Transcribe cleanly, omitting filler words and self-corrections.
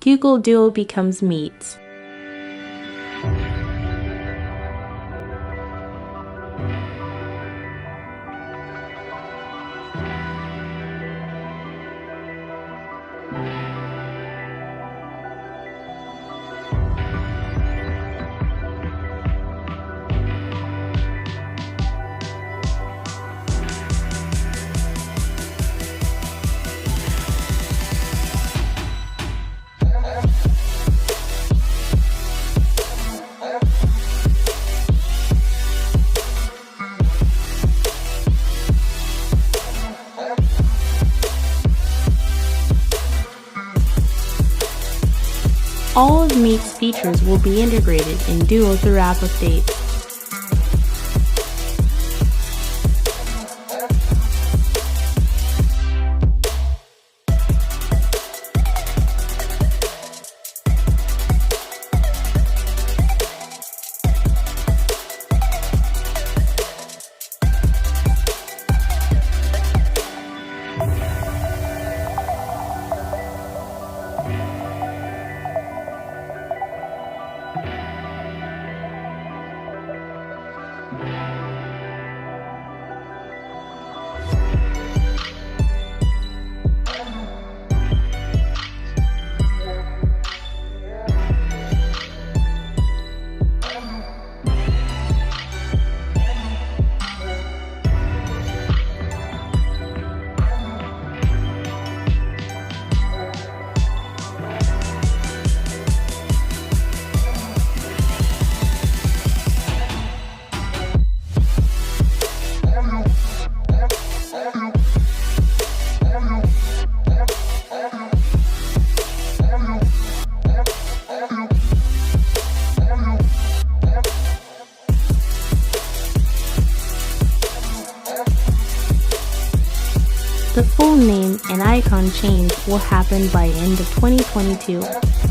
Google Duo becomes Meet. All of Meet's features will be integrated in Duo through app updates. The full name and icon change will happen by end of 2022.